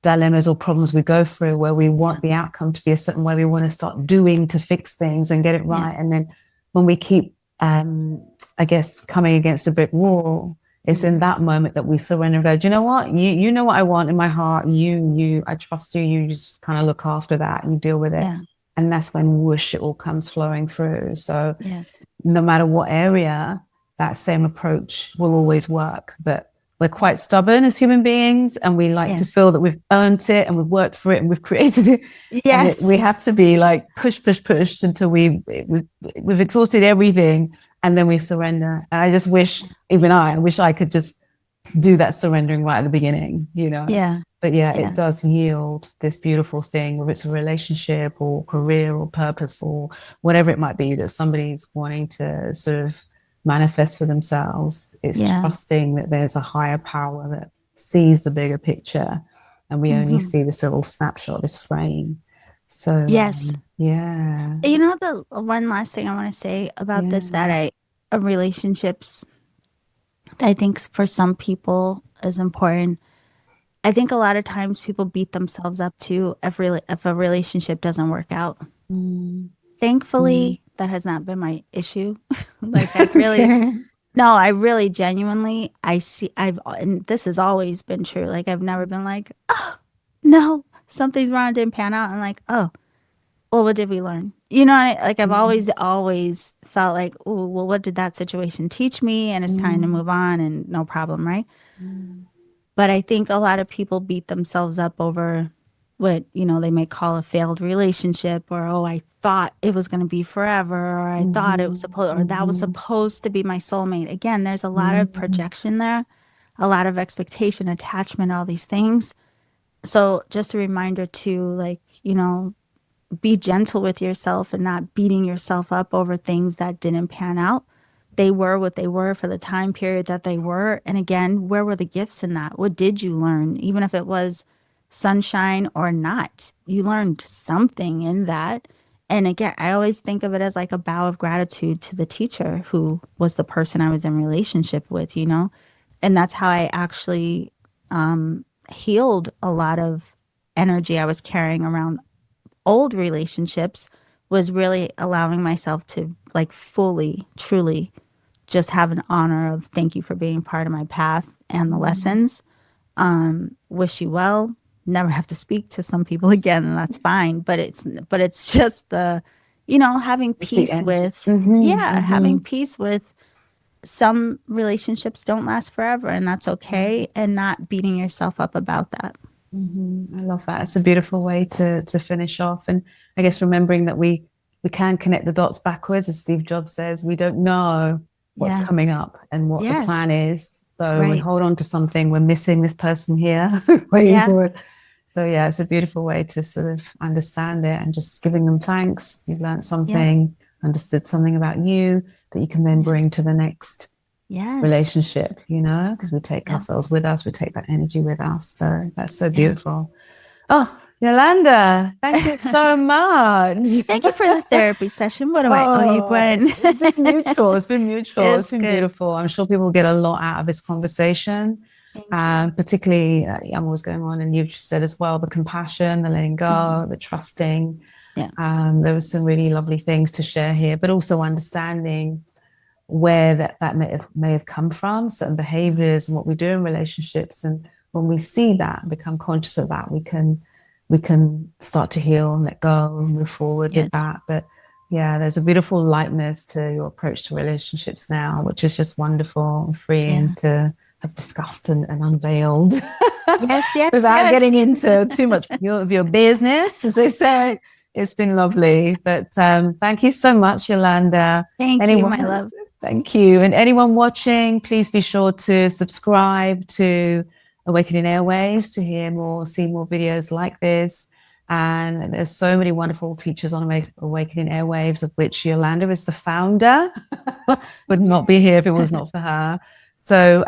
dilemmas or problems we go through, where we want the outcome to be a certain way. We want to start doing to fix things and get it right. And then when we keep, I guess, coming against a brick wall, it's in that moment that we surrender and go, do you know what? You know what I want in my heart. I trust you. You just kind of look after that and deal with it. Yeah. And that's when whoosh, it all comes flowing through. So no matter what area, that same approach will always work. But we're quite stubborn as human beings, and we like to feel that we've earned it and we've worked for it and we've created it. Yes. And we have to be like pushed until we've exhausted everything, and then we surrender. And I just wish, I wish I could just do that surrendering right at the beginning, Yeah. But it does yield this beautiful thing, whether it's a relationship or career or purpose or whatever it might be that somebody's wanting to sort of manifest for themselves. It's trusting that there's a higher power that sees the bigger picture, and we only see this little snapshot, this frame. So yes. Yeah. The one last thing I want to say about this, that relationships, I think for some people is important. I think a lot of times people beat themselves up too if a relationship doesn't work out. Thankfully, that has not been my issue. Like I really genuinely, and this has always been true. Like I've never been like, oh no, something's wrong, didn't pan out. And like, oh, well, what did we learn? I've always felt like, oh, well, what did that situation teach me? And it's time to move on and no problem, right? But I think a lot of people beat themselves up over what, they may call a failed relationship, or, oh, I thought it was going to be forever, or I thought it was that was supposed to be my soulmate. Again, there's a lot of projection there, a lot of expectation, attachment, all these things. So just a reminder to, like, be gentle with yourself and not beating yourself up over things that didn't pan out. They were what they were for the time period that they were. And again, where were the gifts in that? What did you learn? Even if it was sunshine or not, you learned something in that. And again, I always think of it as like a bow of gratitude to the teacher who was the person I was in relationship with, And that's how I actually healed a lot of energy I was carrying around old relationships, was really allowing myself to like fully, truly just have an honor of thank you for being part of my path and the lessons. Wish you well. Never have to speak to some people again, and that's fine. But it's just the, having peace with, having peace with some relationships don't last forever, and that's okay, and not beating yourself up about that. I love that. It's a beautiful way to finish off. And I guess remembering that we can connect the dots backwards, as Steve Jobs says. We don't know what's coming up and what the plan is. So we hold on to something. We're missing this person here, waiting for it. So it's a beautiful way to sort of understand it, and just giving them thanks. You've learned something, understood something about you that you can then bring to the next relationship, because we take ourselves with us, we take that energy with us. So that's so beautiful. Oh, Yolanda, thank you so much. Thank you for the therapy session. What do I owe you, Gwen? It's been mutual. It's been beautiful. I'm sure people get a lot out of this conversation. Particularly, I'm always going on, and you've said as well, the compassion, the letting go, the trusting. There were some really lovely things to share here, but also understanding where that may have come from, certain behaviors and what we do in relationships. And when we see that and become conscious of that, we can start to heal and let go and move forward with that. But there's a beautiful lightness to your approach to relationships now, which is just wonderful and freeing to have discussed and unveiled. Without getting into too much of your business, as they say. It's been lovely. But thank you so much, Yolanda. Thank you, my love. Thank you. And anyone watching, please be sure to subscribe to Awakening Airwaves to see more videos like this. And there's so many wonderful teachers on Awakening Airwaves, of which Yolanda is the founder. Would not be here if it was not for her. So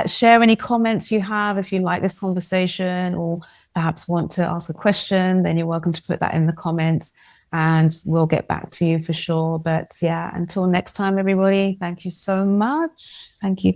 share any comments you have if you like this conversation, or perhaps want to ask a question, then you're welcome to put that in the comments, and we'll get back to you for sure. But until next time, everybody, thank you so much. Thank you.